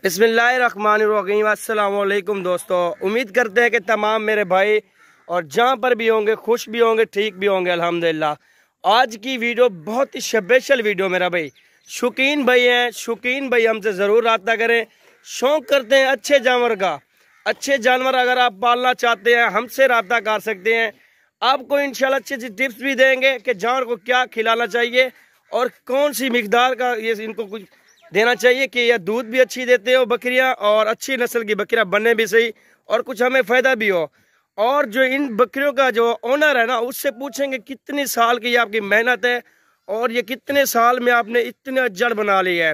बिस्मिल्लाहिर्रहमानिर्रहीम। अस्सलाम वालेकुम दोस्तों, उम्मीद करते हैं कि तमाम मेरे भाई और जहाँ पर भी होंगे खुश भी होंगे, ठीक भी होंगे अल्हम्दुलिल्लाह। आज की वीडियो बहुत ही स्पेशल वीडियो मेरा भाई शौकीन भाई हैं। शौकीन भाई हमसे ज़रूर रब्ता करें। शौक़ करते हैं अच्छे जानवर का। अच्छे जानवर अगर आप पालना चाहते हैं हमसे रब्ता कर सकते हैं। आपको इंशाल्लाह अच्छी अच्छी टिप्स भी देंगे कि जानवर को क्या खिलाना चाहिए और कौन सी मिकदार का ये इनको कुछ देना चाहिए कि यह दूध भी अच्छी देते हो बकरियां और अच्छी नस्ल की बकरियां बनने भी सही और कुछ हमें फ़ायदा भी हो। और जो इन बकरियों का जो ओनर है ना, उससे पूछेंगे कितनी साल की आपकी मेहनत है और ये कितने साल में आपने इतने जड़ बना ली है।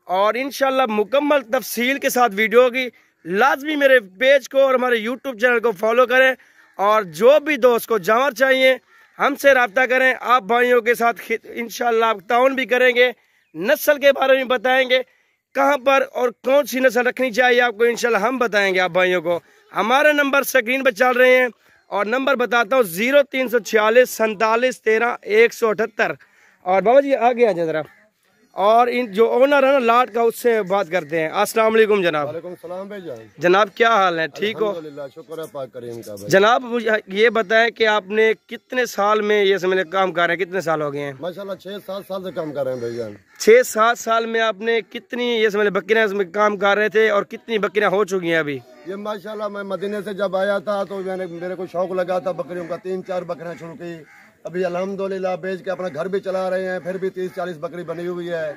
और इंशाल्लाह मुकम्मल तफसील के साथ वीडियो होगी। लाजमी मेरे पेज को और हमारे यूट्यूब चैनल को फॉलो करें और जो भी दोस्त को जानवर चाहिए हमसे रब्ता करें। आप भाइयों के साथ इंशाल्लाह ताउन भी करेंगे, नस्ल के बारे में बताएंगे, कहां पर और कौन सी नस्ल रखनी चाहिए आपको इंशाल्लाह हम बताएंगे आप भाइयों को। हमारे नंबर स्क्रीन पर चल रहे हैं और नंबर बताता हूँ 0346 47 13 178। और बाबा जी आगे आ जाए जरा। और इन जो ओनर है ना लाट का, उससे बात करते हैं। अस्सलाम वालेकुम जनाब। वालेकुम सलाम भाईजान। जनाब क्या हाल है, ठीक हो? अल्हम्दुलिल्लाह, शुक्र है पाक करीम का। जनाब ये बताएं कि आपने कितने साल में ये समझ काम कर रहे हैं, कितने साल हो गए हैं? माशाल्लाह 6-7 साल से काम कर रहे हैं भाईजान। 6-7 साल में आपने कितनी ये समझ बकरियां इसमें काम कर रहे थे और कितनी बकरियां हो चुकी हैं अभी? ये माशाल्लाह मैं मदीने से जब आया था तो मेरे को शौक लगा था बकरियों का। 3-4 बकरियां शुरू की। अभी अल्हम्दुलिल्लाह बेच के अपना घर भी चला रहे हैं। फिर भी 30-40 बकरी बनी हुई है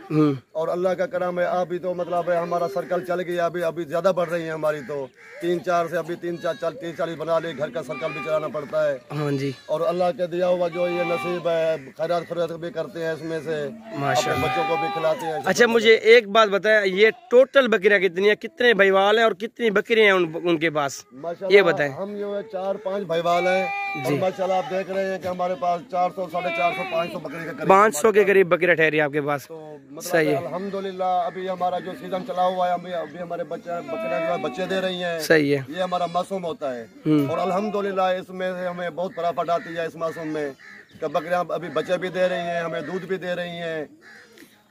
और अल्लाह का करम है। अभी तो मतलब है हमारा सर्कल चल गया। अभी ज्यादा बढ़ रही है हमारी तो 3-4 से अभी 30-40 बना ली। घर का सर्कल भी चलाना पड़ता है। हाँ जी। और अल्लाह के दिया हुआ जो ये नसीब है, खैरात खुरात भी करते हैं इसमें से, अपने बच्चों को भी खिलाते हैं। अच्छा मुझे एक बात बताएं, ये टोटल बकरियां कितनी है, कितने भाईवाल हैं और कितनी बकरियां हैं उनके पास, ये बताएं। हम जो है 4-5 भाईवाल हैं और माशाल्लाह आप देख रहे हैं कि हमारे पास 400, 450, 500 बकरी के करीब 500 के करीब बकरियां ठहरी आपके पास। तो सही है अल्हम्दुलिल्लाह। अभी हमारा जो सीजन चला हुआ है, अभी हमारे बकरियां जो है बच्चे दे रही हैं। सही है। ये हमारा मौसम होता है और अल्हम्दुलिल्लाह इसमें से हमें बहुत प्रॉफिट आती है इस मौसम में। बकरियां अभी बच्चे भी दे रही हैं, हमें दूध भी दे रही हैं।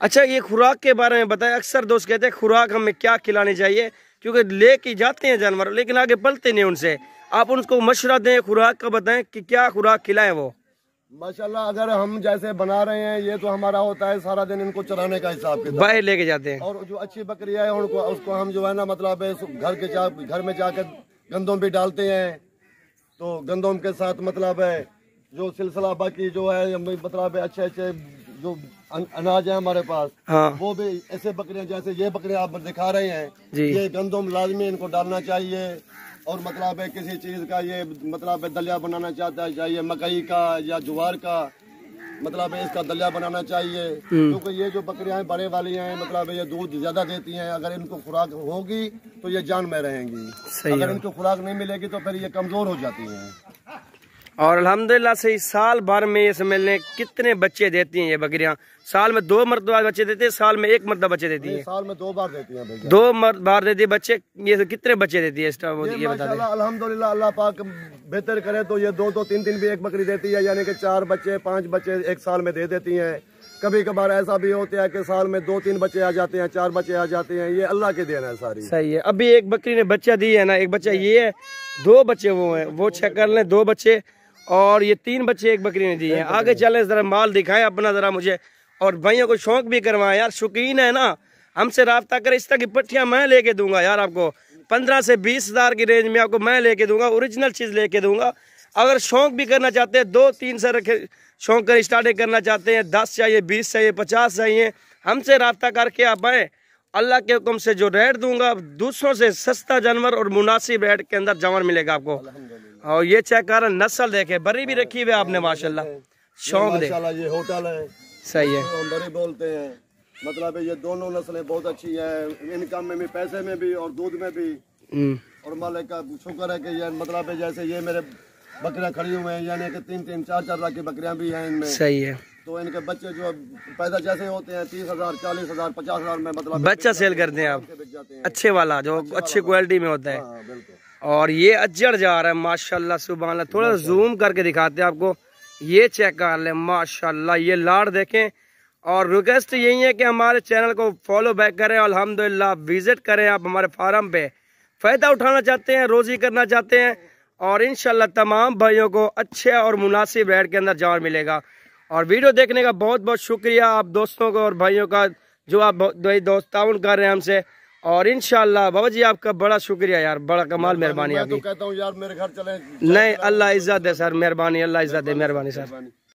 अच्छा ये खुराक के बारे में बताएं। अक्सर दोस्त कहते हैं खुराक हमें क्या खिलानी चाहिए, क्योंकि लेके जाते हैं जानवर लेकिन आगे पलते नहीं उनसे। आप उनको मशवरा दें, खुराक का बताएं कि क्या खुराक खिलाएं वो। माशाल्लाह अगर हम जैसे बना रहे हैं ये तो हमारा होता है सारा दिन इनको चराने का हिसाब के बाहर लेके जाते हैं। और जो अच्छी बकरियां है उनको उसको हम जो है ना मतलब घर में जाकर गंदम भी डालते हैं। तो गंदम के साथ मतलब है जो सिलसिला बाकी जो है मतलब अच्छे जो अनाज है हमारे पास। हाँ। वो भी ऐसे बकरियां जैसे ये बकरियां आप दिखा रहे हैं ये गंदम लाजमी इनको डालना चाहिए। और मतलब है किसी चीज का ये मतलब है दलिया बनाना चाहता है, चाहिए मकई का या ज्वार का, मतलब है इसका दलिया बनाना चाहिए। क्योंकि ये जो बकरियां बड़े वाली हैं मतलब ये दूध ज्यादा देती हैं। अगर इनको खुराक होगी तो ये जान में रहेंगी। अगर इनको खुराक नहीं मिलेगी तो फिर ये कमजोर हो जाती हैं। और अल्हम्दुलिल्लाह से साल भर में ये समझ लें कितने बच्चे देती हैं ये बकरियां। साल में 2 मरतबा बच्चे देती है, साल में 1 मरतबा बच्चे देती है। साल में 2 बार देती हैं भैया। 2 बार देती है बच्चे। ये कितने बच्चे देती है ये बता दें। अल्हम्दुलिल्लाह अल्लाह पाक बेहतर करे तो ये 2-2, 3-3 भी एक बकरी देती है, यानी कि 4 बच्चे 5 बच्चे एक साल में दे देती हैं। कभी कभार ऐसा भी होता है कि साल में 2-3 बच्चे आ जाते हैं, 4 बच्चे आ जाते हैं। ये अल्लाह के देन है सारी। सही है। अभी एक बकरी ने बच्चा दी है ना, एक बच्चा ये है, 2 बच्चे वो है, वो चेक कर लें, 2 बच्चे और ये 3 बच्चे एक बकरी ने दिए हैं। आगे चले जरा माल दिखाएं अपना जरा मुझे और भाइयों को शौक भी करवाएं यार। शौकीन है ना हमसे रब्ता करें। इस तरह की पट्टियां मैं लेके दूंगा यार आपको 15 से 20 हज़ार की रेंज में आपको मैं लेके दूंगा, ओरिजिनल चीज लेके दूंगा। अगर शौक भी करना चाहते हैं 2-3 से रखे शौक कर स्टार्टिंग करना चाहते हैं, 10 चाहिए, 20 चाहिए, 50 चाहिए, हमसे रब्ता करके आप आए। अल्लाह के हुक्म से जो रेट दूंगा दूसरों से सस्ता जानवर और मुनासिब रेट के अंदर जानवर मिलेगा आपको। और ये चेक कर नस्ल देखे, बरी भी रखी हुई है आपने माशाल्लाह। शौक दे ये होटल है। सही है। बरी बोलते हैं मतलब ये दोनों नस्लें बहुत अच्छी है, इनकम में भी, पैसे में भी और दूध में भी। और मालिक का शुक्र है कि ये मतलब जैसे ये मेरे बकरियां खड़ी हुई हैं, यानी कि 3-3, 4-4 लाख की बकरियां भी हैं इनमें। सही है। तो इनके बच्चे जो पैदा जैसे होते हैं 30,000, 40,000, 50,000 में मतलब बच्चा सेल करते हैं आप, अच्छे वाला जो अच्छी क्वालिटी में होता है। और ये अजड़ जा रहा है माशाल्लाह सुभान अल्लाह। थोड़ा जूम करके दिखाते हैं आपको, ये चेक कर ले माशाल्लाह। ये लाड़ देखें और रिक्वेस्ट यही है कि हमारे चैनल को फॉलो बैक करें। अल्हम्दुलिल्लाह विजिट करें आप हमारे फार्म पे, फ़ायदा उठाना चाहते हैं, रोज़ी करना चाहते हैं, और इंशाल्लाह तमाम भाइयों को अच्छे और मुनासिब रेट के अंदर जानवर मिलेगा। और वीडियो देखने का बहुत बहुत शुक्रिया आप दोस्तों को और भाइयों का, जो आप दोस्त ताउन कर रहे हैं हमसे। और इंशाल्लाह बाबा जी आपका बड़ा शुक्रिया यार, बड़ा कमाल मेहरबानी आपकी। मैं तो कहता हूँ यार मेरे घर चले। नहीं, अल्लाह इज्जत दे सर, मेहरबानी, अल्लाह इज्जत दे, मेहरबानी सर।